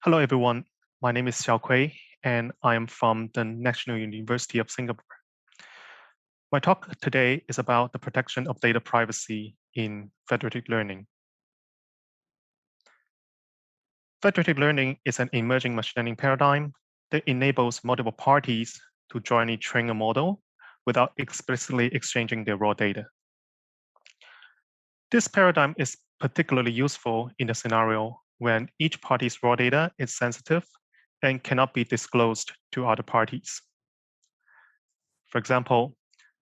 Hello, everyone. My name is Xiaokui, and I am from the National University of Singapore. My talk today is about the protection of data privacy in federated learning. Federated learning is an emerging machine learning paradigm that enables multiple parties to jointly train a model without explicitly exchanging their raw data. This paradigm is particularly useful in a scenario when each party's raw data is sensitive and cannot be disclosed to other parties. For example,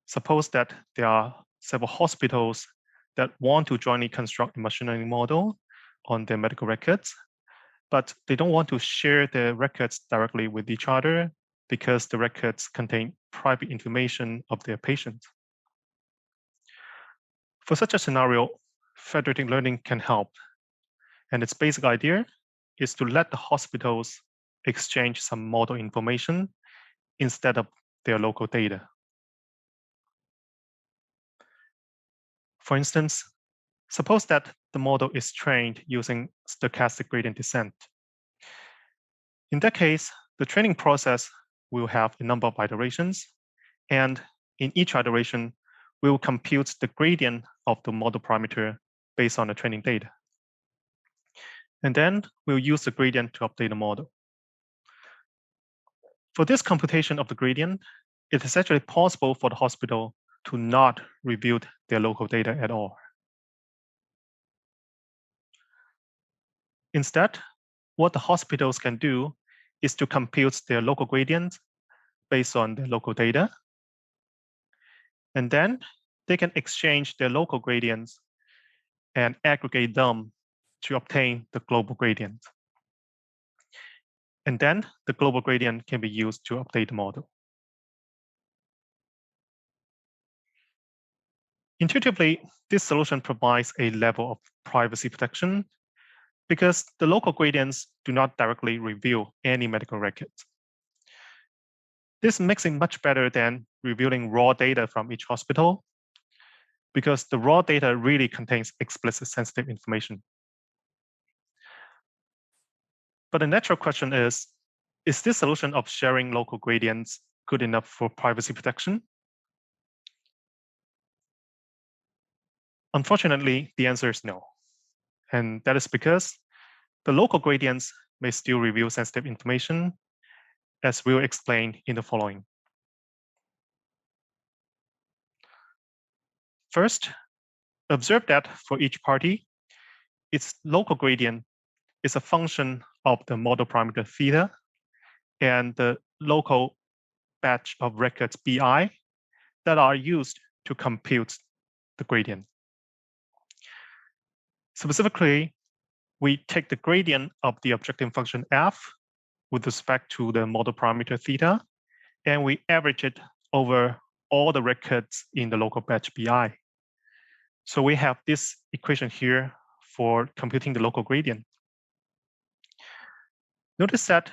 suppose that there are several hospitals that want to jointly construct a machine learning model on their medical records, but they don't want to share their records directly with each other because the records contain private information of their patients. For such a scenario, federated learning can help. And its basic idea is to let the hospitals exchange some model information instead of their local data. For instance, suppose that the model is trained using stochastic gradient descent. In that case, the training process will have a number of iterations, and in each iteration, we will compute the gradient of the model parameter based on the training data. And then we'll use the gradient to update the model. For this computation of the gradient, it is actually possible for the hospital to not reveal their local data at all. Instead, what the hospitals can do is to compute their local gradient based on their local data. And then they can exchange their local gradients and aggregate them to obtain the global gradient. And then the global gradient can be used to update the model. Intuitively, this solution provides a level of privacy protection because the local gradients do not directly reveal any medical records. This makes it much better than revealing raw data from each hospital because the raw data really contains explicit sensitive information. But the natural question is this solution of sharing local gradients good enough for privacy protection? Unfortunately, the answer is no. And that is because the local gradients may still reveal sensitive information, as we'll explain in the following. First, observe that for each party, its local gradient is a function of the model parameter theta and the local batch of records bi that are used to compute the gradient. Specifically, we take the gradient of the objective function f with respect to the model parameter theta, and we average it over all the records in the local batch bi. So we have this equation here for computing the local gradient. Notice that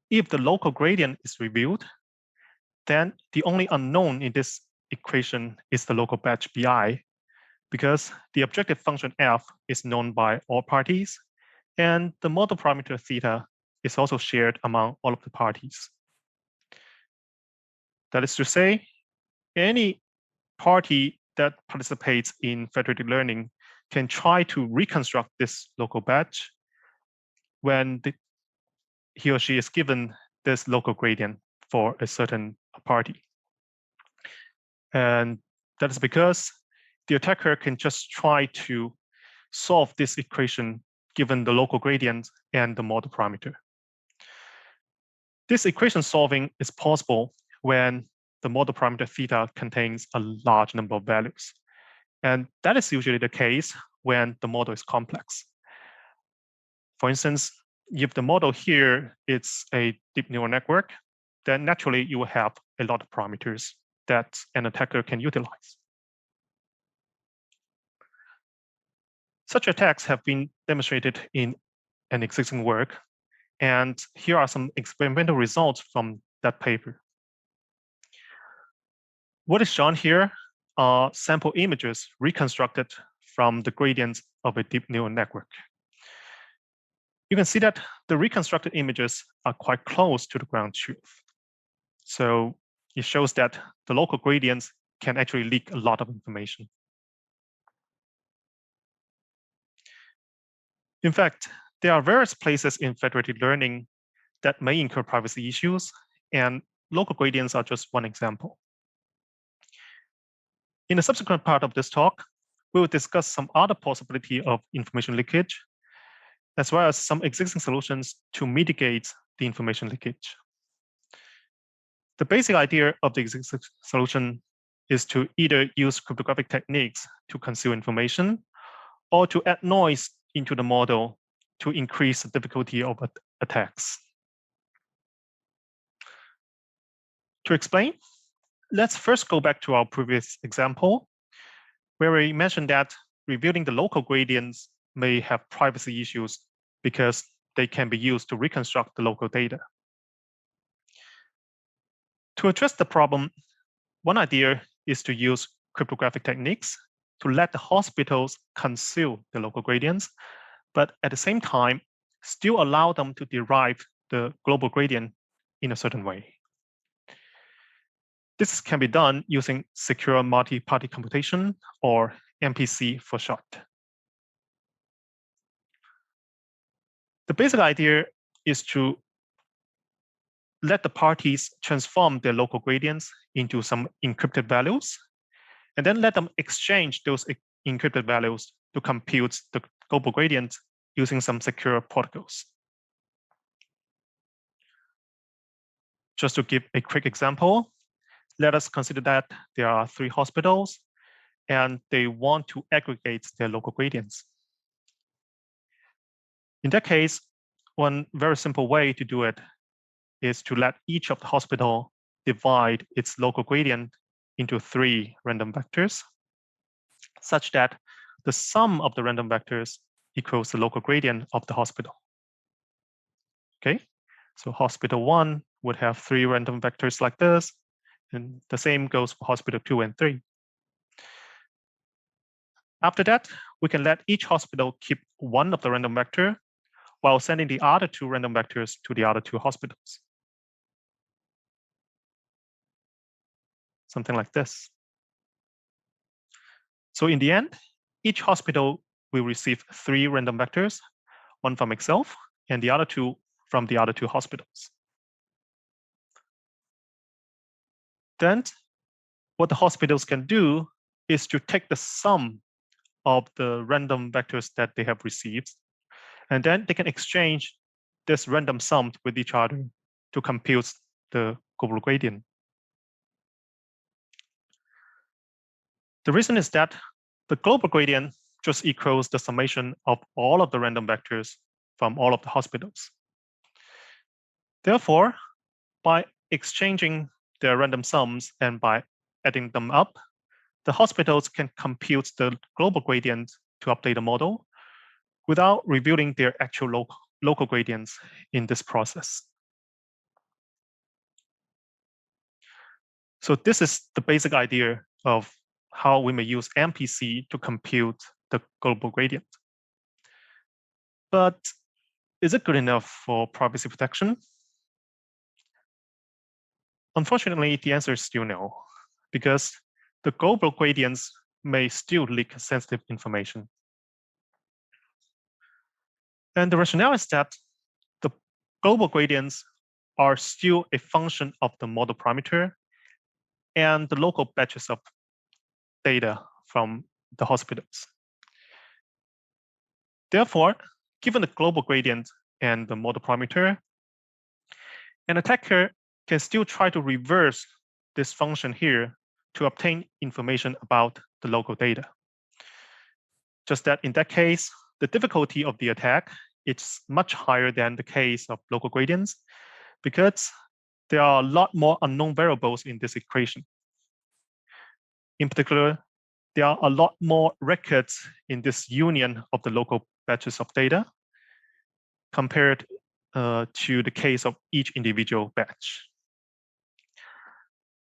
if the local gradient is revealed, then the only unknown in this equation is the local batch bi, because the objective function f is known by all parties, and the model parameter theta is also shared among all of the parties. That is to say, any party that participates in federated learning can try to reconstruct this local batch when he or she is given this local gradient for a certain party. And that is because the attacker can just try to solve this equation given the local gradient and the model parameter. This equation solving is possible when the model parameter theta contains a large number of values. And that is usually the case when the model is complex. For instance, if the model here is a deep neural network, then naturally you will have a lot of parameters that an attacker can utilize. Such attacks have been demonstrated in an existing work, and here are some experimental results from that paper. What is shown here are sample images reconstructed from the gradients of a deep neural network. you can see that the reconstructed images are quite close to the ground truth. So it shows that the local gradients can actually leak a lot of information. In fact, there are various places in federated learning that may incur privacy issues, and local gradients are just one example. In the subsequent part of this talk, we will discuss some other possibility of information leakage, as well as some existing solutions to mitigate the information leakage. The basic idea of the existing solution is to either use cryptographic techniques to conceal information or to add noise into the model to increase the difficulty of attacks. To explain, let's first go back to our previous example, where we mentioned that revealing the local gradients may have privacy issues because they can be used to reconstruct the local data. To address the problem, one idea is to use cryptographic techniques to let the hospitals conceal the local gradients, but at the same time, still allow them to derive the global gradient in a certain way. This can be done using secure multi-party computation, or MPC for short. The basic idea is to let the parties transform their local gradients into some encrypted values, and then let them exchange those encrypted values to compute the global gradient using some secure protocols. Just to give a quick example, let us consider that there are 3 hospitals and they want to aggregate their local gradients. In that case, one very simple way to do it is to let each of the hospital divide its local gradient into 3 random vectors, such that the sum of the random vectors equals the local gradient of the hospital. Okay, so hospital 1 would have 3 random vectors like this, and the same goes for hospital 2 and 3. After that, we can let each hospital keep 1 of the random vector while sending the other 2 random vectors to the other 2 hospitals. Something like this. So in the end, each hospital will receive 3 random vectors, 1 from itself and the other 2 from the other 2 hospitals. Then what the hospitals can do is to take the sum of the random vectors that they have received, and then they can exchange this random sum with each other to compute the global gradient. The reason is that the global gradient just equals the summation of all of the random vectors from all of the hospitals. Therefore, by exchanging their random sums and by adding them up, the hospitals can compute the global gradient to update the model without revealing their actual local gradients in this process. So this is the basic idea of how we may use MPC to compute the global gradient. But is it good enough for privacy protection? Unfortunately, the answer is still no, because the global gradients may still leak sensitive information. And the rationale is that the global gradients are still a function of the model parameter and the local batches of data from the hospitals. Therefore, given the global gradient and the model parameter, an attacker can still try to reverse this function here to obtain information about the local data. Just that in that case, the difficulty of the attack is much higher than the case of local gradients, because there are a lot more unknown variables in this equation. In particular, there are a lot more records in this union of the local batches of data compared to the case of each individual batch.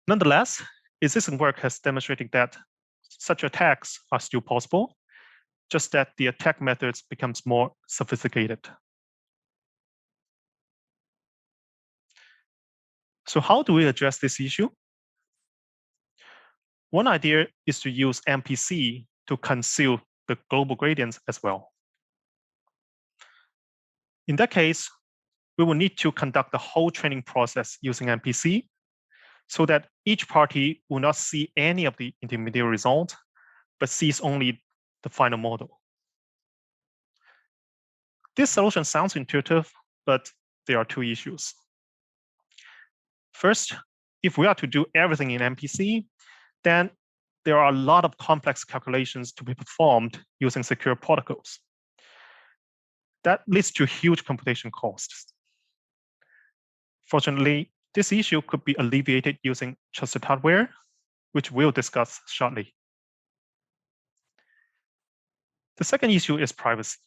Nonetheless, existing work has demonstrated that such attacks are still possible, just that the attack methods becomes more sophisticated. So how do we address this issue? One idea is to use MPC to conceal the global gradients as well. In that case, we will need to conduct the whole training process using MPC so that each party will not see any of the intermediate result, but sees only the final model. This solution sounds intuitive, but there are two issues. First, if we are to do everything in MPC, then there are a lot of complex calculations to be performed using secure protocols. That leads to huge computation costs. Fortunately, this issue could be alleviated using trusted hardware, which we'll discuss shortly. The second issue is privacy.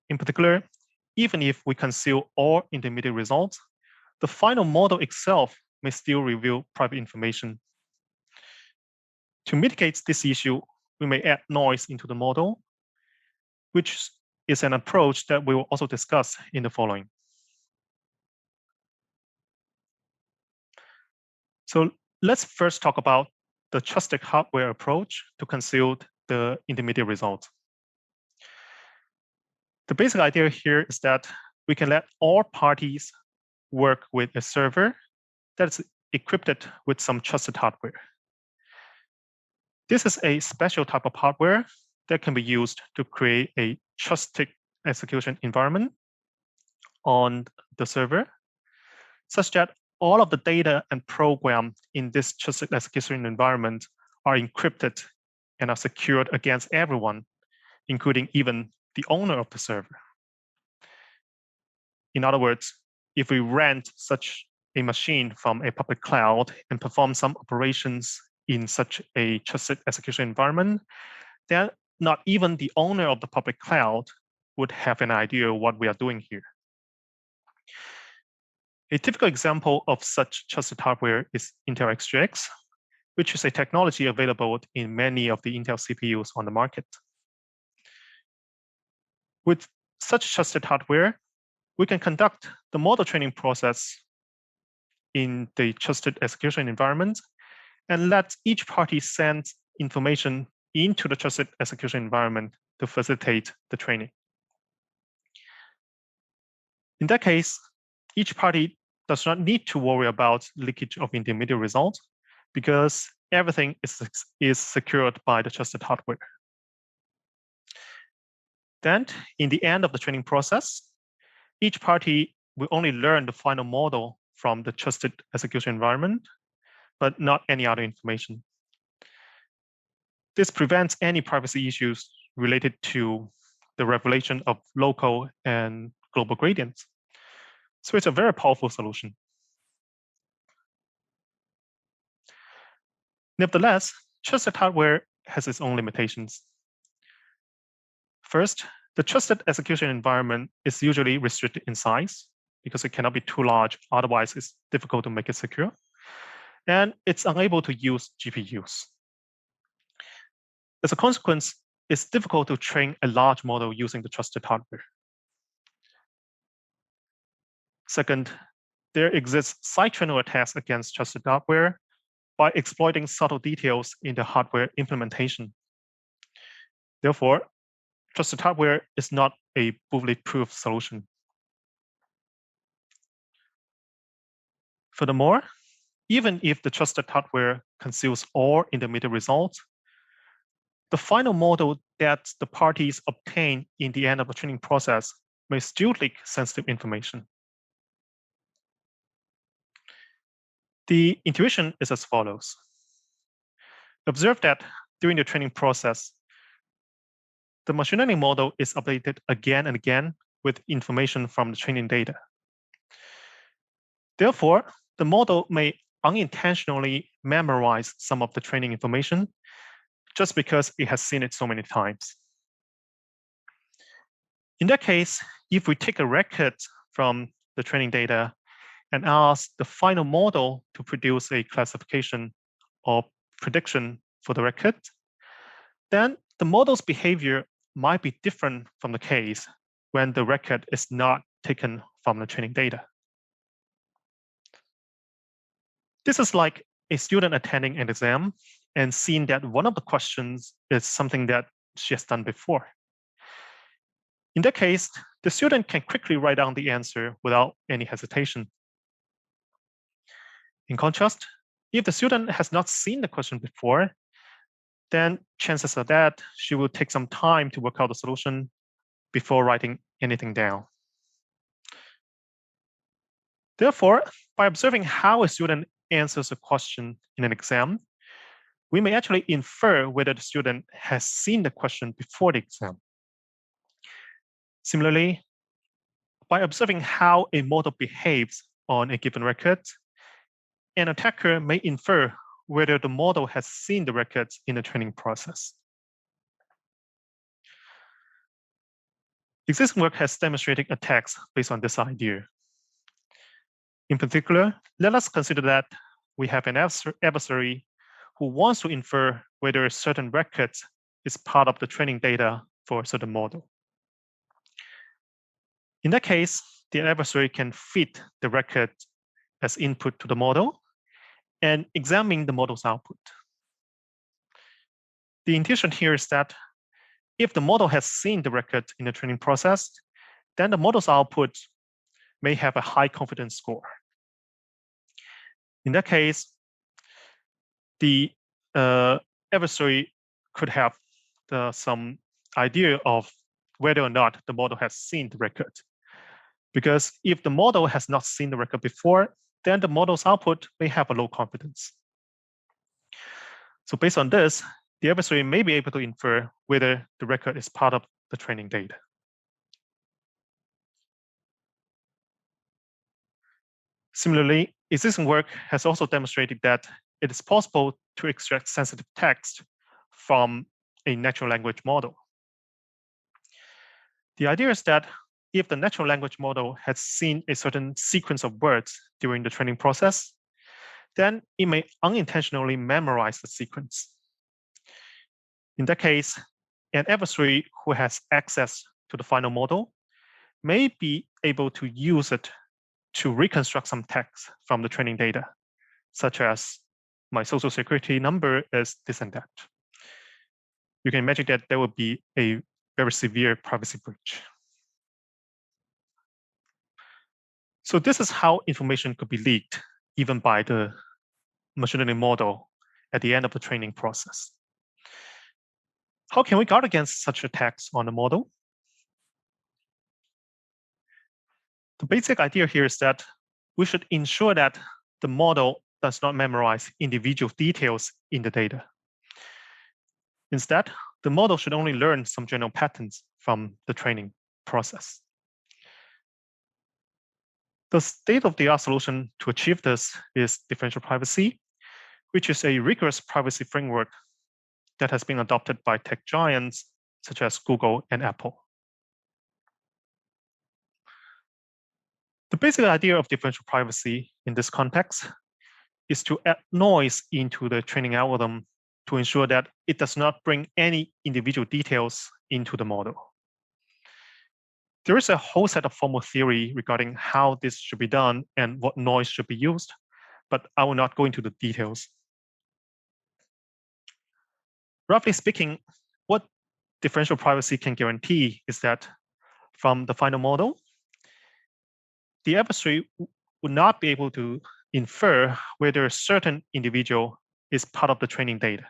In particular, even if we conceal all intermediate results, the final model itself may still reveal private information. To mitigate this issue, we may add noise into the model, which is an approach that we will also discuss in the following. So let's first talk about the trusted hardware approach to conceal the intermediate results. The basic idea here is that we can let all parties work with a server that's equipped with some trusted hardware. This is a special type of hardware that can be used to create a trusted execution environment on the server, such that all of the data and program in this trusted execution environment are encrypted and are secured against everyone, including even the owner of the server. In other words, if we rent such a machine from a public cloud and perform some operations in such a trusted execution environment, then not even the owner of the public cloud would have an idea what we are doing here. A typical example of such trusted hardware is Intel XGX, which is a technology available in many of the Intel CPUs on the market. With such trusted hardware, we can conduct the model training process in the trusted execution environment and let each party send information into the trusted execution environment to facilitate the training. In that case, each party does not need to worry about leakage of intermediate results because everything is secured by the trusted hardware. Then, in the end of the training process, each party will only learn the final model from the trusted execution environment, but not any other information. This prevents any privacy issues related to the revelation of local and global gradients. So it's a very powerful solution. Nevertheless, trusted hardware has its own limitations. First, the trusted execution environment is usually restricted in size because it cannot be too large, otherwise it's difficult to make it secure. And it's unable to use GPUs. As a consequence, it's difficult to train a large model using the trusted hardware. Second, there exists side channel attacks against trusted hardware by exploiting subtle details in the hardware implementation. Therefore, trusted hardware is not a bulletproof solution. Furthermore, even if the trusted hardware conceals all intermediate results, the final model that the parties obtain in the end of the training process may still leak sensitive information. The intuition is as follows. Observe that during the training process, the machine learning model is updated again and again with information from the training data. Therefore, the model may unintentionally memorize some of the training information just because it has seen it so many times. In that case, if we take a record from the training data and ask the final model to produce a classification or prediction for the record, then the model's behavior might be different from the case when the record is not taken from the training data. This is like a student attending an exam and seeing that one of the questions is something that she has done before. In that case, the student can quickly write down the answer without any hesitation. In contrast, if the student has not seen the question before, then chances are that she will take some time to work out the solution before writing anything down. Therefore, by observing how a student answers a question in an exam, we may actually infer whether the student has seen the question before the exam. Similarly, by observing how a model behaves on a given record, an attacker may infer whether the model has seen the records in the training process. Existing work has demonstrated attacks based on this idea. In particular, let us consider that we have an adversary who wants to infer whether certain records is part of the training data for a certain model. In that case, the adversary can feed the record as input to the model and examine the model's output. The intention here is that if the model has seen the record in the training process, then the model's output may have a high confidence score. In that case, the adversary could have some idea of whether or not the model has seen the record. Because if the model has not seen the record before, then the model's output may have a low confidence. So based on this, the adversary may be able to infer whether the record is part of the training data. Similarly, existing work has also demonstrated that it is possible to extract sensitive text from a natural language model. The idea is that if the natural language model has seen a certain sequence of words during the training process, then it may unintentionally memorize the sequence. In that case, an adversary who has access to the final model may be able to use it to reconstruct some text from the training data, such as my social security number is this and that. You can imagine that there would be a very severe privacy breach. So this is how information could be leaked, even by the machine learning model at the end of the training process. How can we guard against such attacks on the model? The basic idea here is that we should ensure that the model does not memorize individual details in the data. Instead, the model should only learn some general patterns from the training process. The state-of-the-art solution to achieve this is differential privacy, which is a rigorous privacy framework that has been adopted by tech giants such as Google and Apple. The basic idea of differential privacy in this context is to add noise into the training algorithm to ensure that it does not bring any individual details into the model. There is a whole set of formal theory regarding how this should be done and what noise should be used, but I will not go into the details. Roughly speaking, what differential privacy can guarantee is that from the final model, the adversary would not be able to infer whether a certain individual is part of the training data.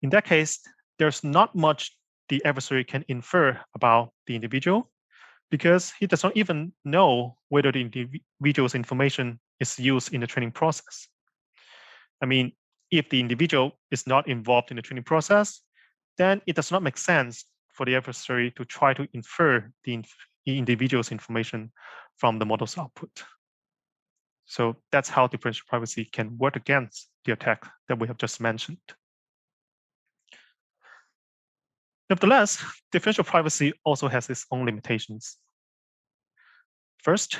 In that case, there's not much the adversary can infer about the individual because he does not even know whether the individual's information is used in the training process. I mean, if the individual is not involved in the training process, then it does not make sense for the adversary to try to infer the individual's information from the model's output. So that's how differential privacy can work against the attack that we have just mentioned. Nevertheless, differential privacy also has its own limitations. First,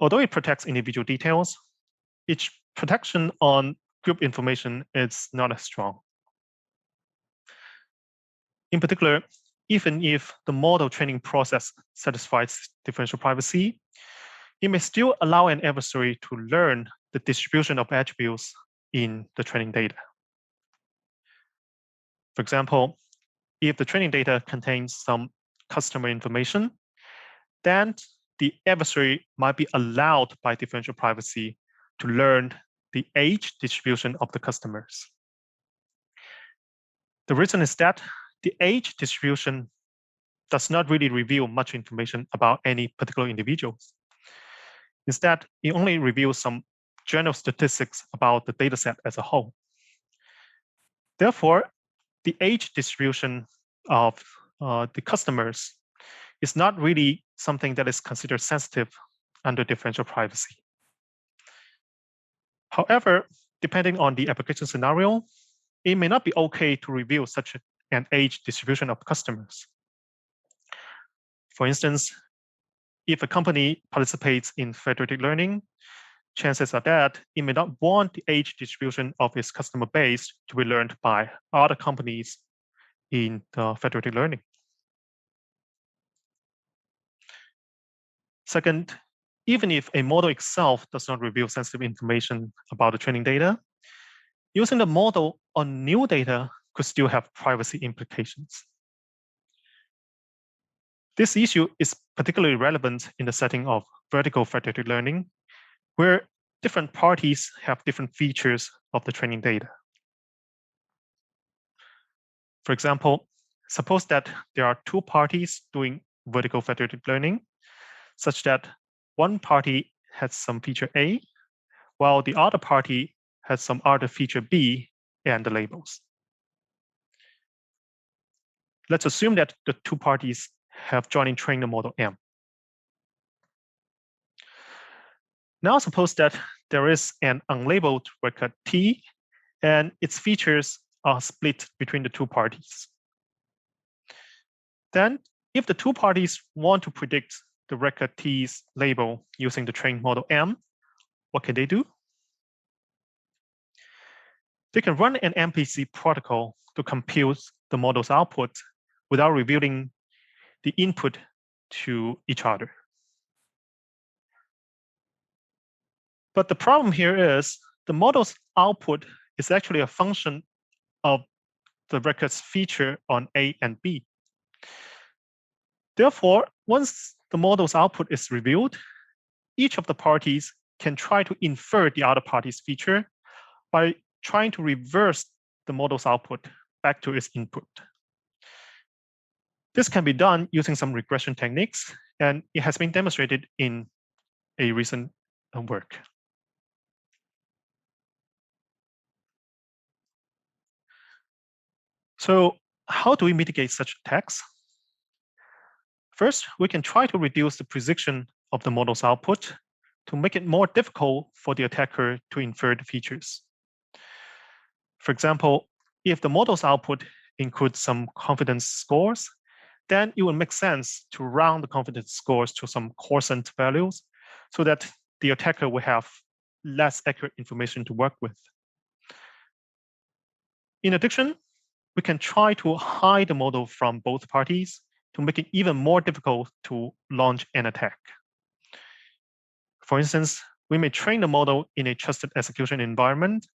although it protects individual details, its protection on group information is not as strong. In particular, even if the model training process satisfies differential privacy, it may still allow an adversary to learn the distribution of attributes in the training data. For example, if the training data contains some customer information, then the adversary might be allowed by differential privacy to learn the age distribution of the customers. The reason is that the age distribution does not really reveal much information about any particular individuals. Instead, it only reveals some general statistics about the dataset as a whole. Therefore, the age distribution of the customers is not really something that is considered sensitive under differential privacy. However, depending on the application scenario, it may not be okay to reveal such an age distribution of customers. For instance, if a company participates in federated learning, chances are that it may not want the age distribution of its customer base to be learned by other companies in federated learning. Second, even if a model itself does not reveal sensitive information about the training data, using the model on new data could still have privacy implications. This issue is particularly relevant in the setting of vertical federated learning, where different parties have different features of the training data. For example, suppose that there are two parties doing vertical federated learning, such that one party has some feature A, while the other party has some other feature B and the labels. Let's assume that the two parties have jointly trained the model M. Now suppose that there is an unlabeled record T, and its features are split between the two parties. Then, if the two parties want to predict the record T's label using the trained model M, what can they do? They can run an MPC protocol to compute the model's output without revealing the input to each other. But the problem here is the model's output is actually a function of the record's feature on A and B. Therefore, once the model's output is revealed, each of the parties can try to infer the other party's feature by trying to reverse the model's output back to its input. This can be done using some regression techniques, and it has been demonstrated in a recent work. So how do we mitigate such attacks? First, we can try to reduce the precision of the model's output to make it more difficult for the attacker to infer the features. For example, if the model's output includes some confidence scores, then it would make sense to round the confidence scores to some quotient values so that the attacker will have less accurate information to work with. In addition, we can try to hide the model from both parties to make it even more difficult to launch an attack. For instance, we may train the model in a trusted execution environment,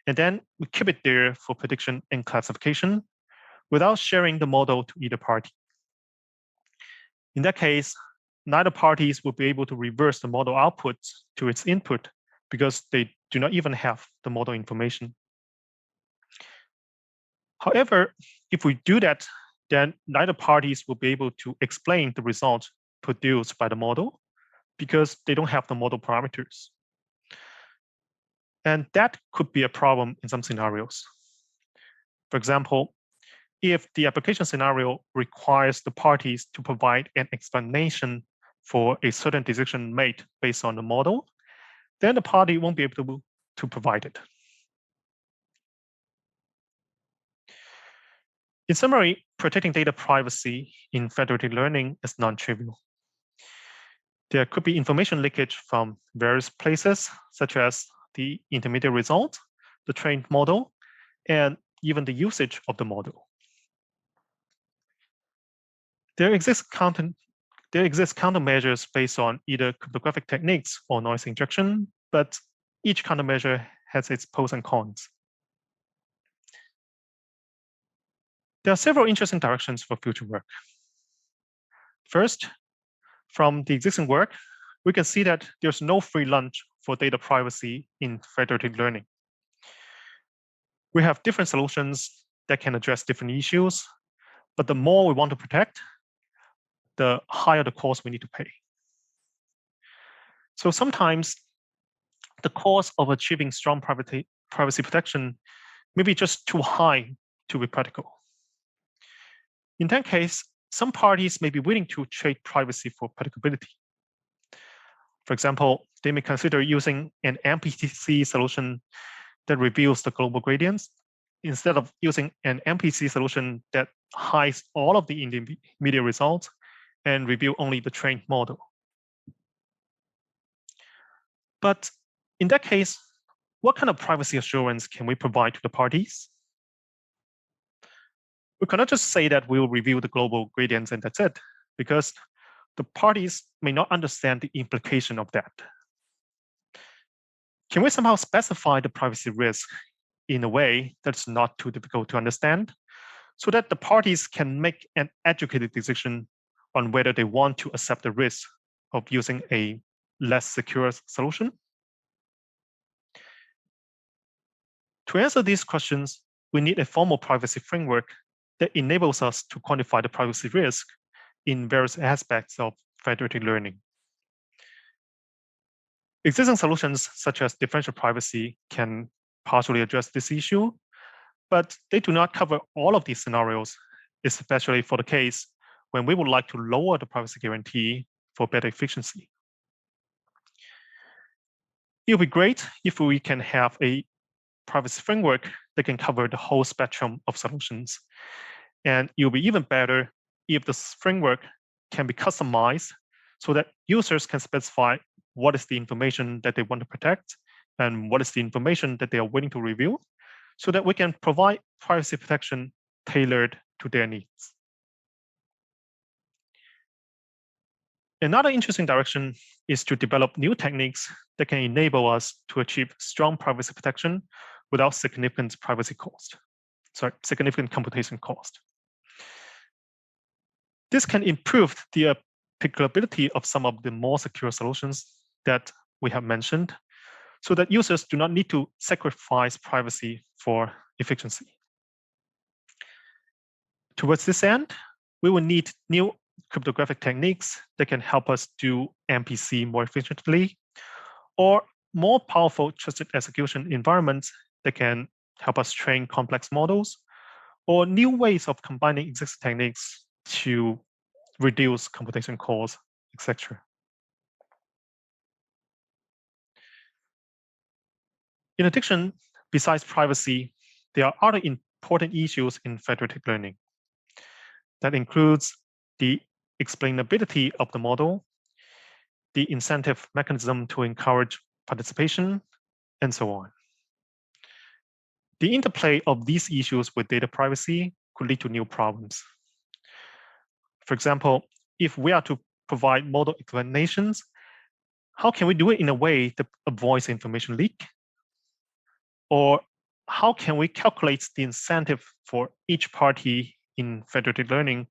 and then we keep it there for prediction and classification without sharing the model to either party. In that case, neither parties will be able to reverse the model output to its input because they do not even have the model information. However, if we do that, then neither parties will be able to explain the result produced by the model because they don't have the model parameters. And that could be a problem in some scenarios. For example, if the application scenario requires the parties to provide an explanation for a certain decision made based on the model, then the party won't be able to provide it. In summary, protecting data privacy in federated learning is non-trivial. There could be information leakage from various places, such as the intermediate result, the trained model, and even the usage of the model. There exist countermeasures based on either cryptographic techniques or noise injection, but each countermeasure has its pros and cons. There are several interesting directions for future work. First, from the existing work, we can see that there's no free lunch for data privacy in federated learning. We have different solutions that can address different issues, but the more we want to protect, the higher the cost we need to pay. So sometimes the cost of achieving strong privacy protection may be just too high to be practical. In that case, some parties may be willing to trade privacy for practicability. For example, they may consider using an MPC solution that reveals the global gradients instead of using an MPC solution that hides all of the intermediate results and reveal only the trained model. But in that case, what kind of privacy assurance can we provide to the parties? We cannot just say that we will reveal the global gradients and that's it, because the parties may not understand the implication of that. Can we somehow specify the privacy risk in a way that's not too difficult to understand so that the parties can make an educated decision on whether they want to accept the risk of using a less secure solution? To answer these questions, we need a formal privacy framework that enables us to quantify the privacy risk in various aspects of federated learning. Existing solutions such as differential privacy can partially address this issue, but they do not cover all of these scenarios, especially for the case when we would like to lower the privacy guarantee for better efficiency. It would be great if we can have a privacy framework that can cover the whole spectrum of solutions. And it will be even better if this framework can be customized so that users can specify what is the information that they want to protect and what is the information that they are willing to reveal, so that we can provide privacy protection tailored to their needs. Another interesting direction is to develop new techniques that can enable us to achieve strong privacy protection without significant computation cost. This can improve the applicability of some of the more secure solutions that we have mentioned, so that users do not need to sacrifice privacy for efficiency. Towards this end, we will need new cryptographic techniques that can help us do MPC more efficiently, or more powerful trusted execution environments that can help us train complex models, or new ways of combining existing techniques to reduce computation costs, etc. In addition, besides privacy, there are other important issues in federated learning. That includes the explainability of the model, the incentive mechanism to encourage participation, and so on. The interplay of these issues with data privacy could lead to new problems. For example, if we are to provide model explanations, how can we do it in a way that avoids information leak? Or how can we calculate the incentive for each party in federated learning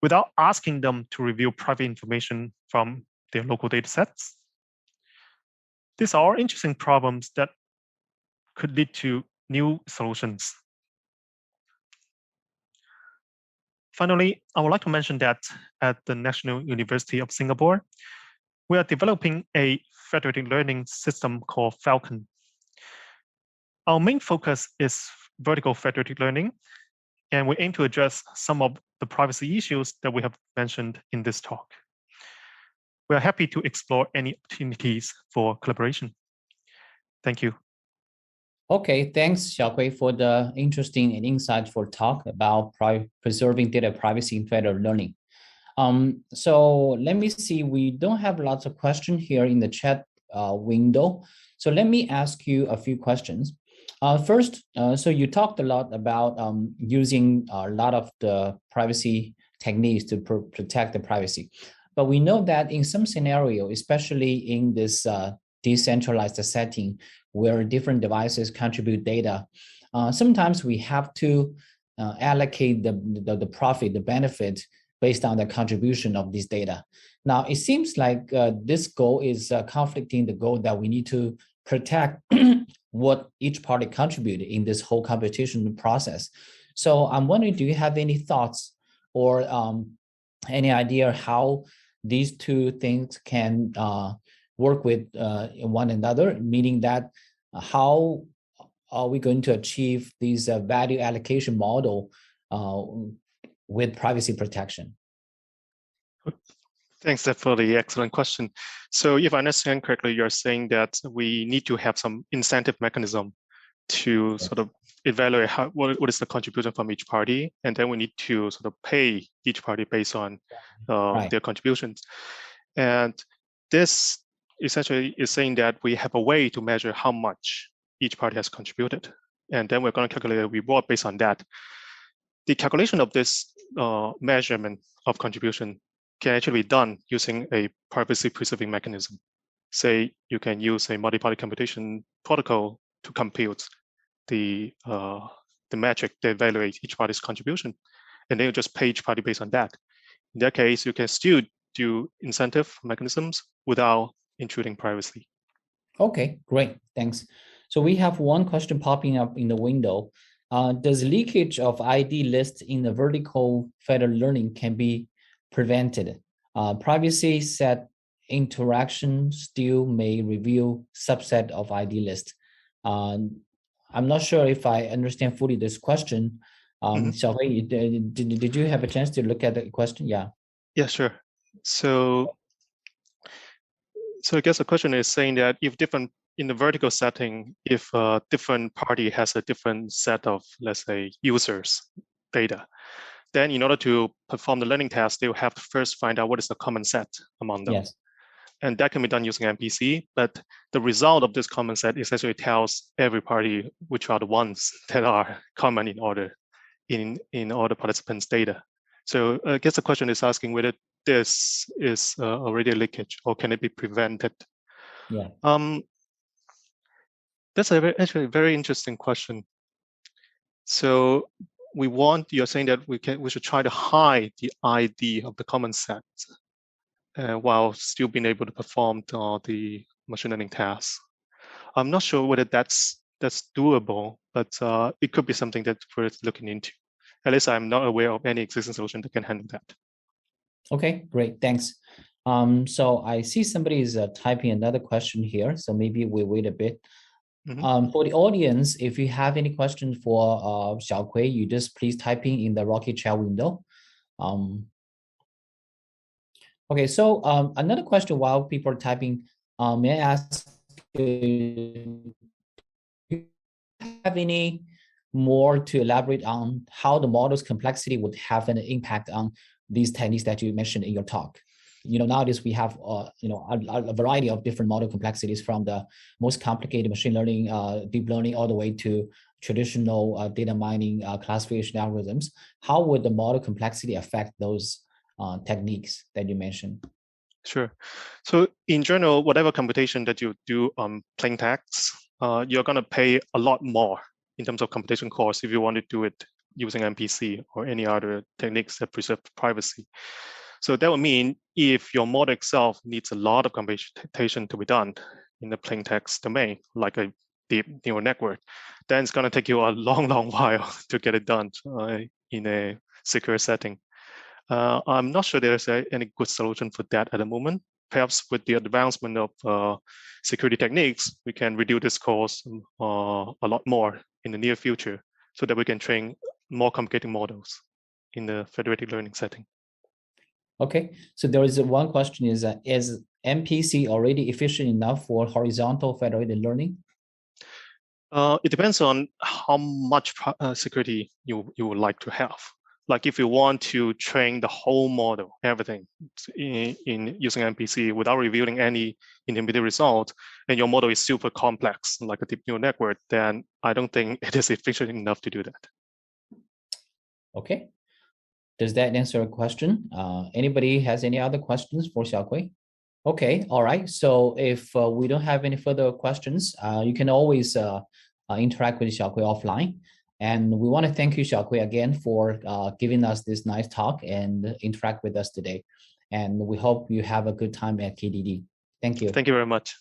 without asking them to reveal private information from their local data sets? These are interesting problems that could lead to new solutions. Finally, I would like to mention that at the National University of Singapore, we are developing a federated learning system called Falcon. Our main focus is vertical federated learning, and we aim to address some of the privacy issues that we have mentioned in this talk. We are happy to explore any opportunities for collaboration. Thank you. Okay, thanks, Xiaokui, for the interesting and insightful talk about preserving data privacy in federated learning. So let me see, we don't have lots of questions here in the chat window. So let me ask you a few questions. First, so you talked a lot about using a lot of the privacy techniques to protect the privacy. But we know that in some scenario, especially in this decentralized setting where different devices contribute data, sometimes we have to allocate the profit, the benefit based on the contribution of this data. Now, it seems like this goal is conflicting the goal that we need to protect what each party contributed in this whole competition process. So I'm wondering, do you have any thoughts or any idea how these two things can work with one another, meaning that how are we going to achieve these value allocation model with privacy protection? Thanks, Seth, for the excellent question. So if I understand correctly, you're saying that we need to have some incentive mechanism to sort of evaluate what is the contribution from each party, and then we need to sort of pay each party based on their contributions. And this essentially is saying that we have a way to measure how much each party has contributed, and then we're going to calculate a reward based on that. The calculation of this measurement of contribution can actually be done using a privacy-preserving mechanism. Say you can use a multi-party computation protocol to compute the metric that evaluates each party's contribution, and then you just pay each party based on that. In that case, you can still do incentive mechanisms without intruding privacy. Okay, great, thanks. So we have one question popping up in the window. Does leakage of ID lists in the vertical federated learning can be prevented? Privacy set interaction still may reveal subset of ID list. I'm not sure if I understand fully this question. Xiaokui, did you have a chance to look at the question? Yeah. Yeah, sure. So I guess the question is saying that if in the vertical setting, if a different party has a different set of, let's say, users data, then in order to perform the learning test, they will have to first find out what is the common set among them. Yes. And that can be done using MPC, but the result of this common set essentially tells every party which are the ones that are common in all the participants' data. So I guess the question is asking whether this is already a leakage or can it be prevented? Yeah. That's actually a very interesting question. So you're saying that we should try to hide the ID of the common set while still being able to perform the machine learning tasks. I'm not sure whether that's doable, but it could be something that's worth looking into. At least I'm not aware of any existing solution that can handle that. Okay, great, thanks. So I see somebody is typing another question here, so maybe we wait a bit. For the audience, if you have any questions for Xiaokui, you just please typing in the Rocket chat window. Okay, so another question while people are typing, may I ask, do you have any more to elaborate on how the model's complexity would have an impact on these techniques that you mentioned in your talk? Nowadays we have a variety of different model complexities, from the most complicated machine learning, deep learning, all the way to traditional data mining classification algorithms. How would the model complexity affect those techniques that you mentioned? Sure. So in general, whatever computation that you do on plain text, you're going to pay a lot more in terms of computation costs if you want to do it using MPC or any other techniques that preserve privacy. So that would mean if your model itself needs a lot of computation to be done in the plain text domain, like a deep neural network, then it's going to take you a long, long while to get it done in a secure setting. I'm not sure there's any good solution for that at the moment. Perhaps with the advancement of security techniques, we can reduce this cost a lot more in the near future so that we can train more complicated models in the federated learning setting. Okay, so there is one question is MPC already efficient enough for horizontal federated learning? It depends on how much security you would like to have. Like if you want to train the whole model, everything in using MPC without revealing any intermediate result, and your model is super complex, like a deep neural network, then I don't think it is efficient enough to do that. Okay. Does that answer a question? Anybody has any other questions for Xiaokui? Okay, all right. So if we don't have any further questions, you can always interact with Xiaokui offline. And we want to thank you, Xiaokui, again for giving us this nice talk and interact with us today. And we hope you have a good time at KDD. Thank you. Thank you very much.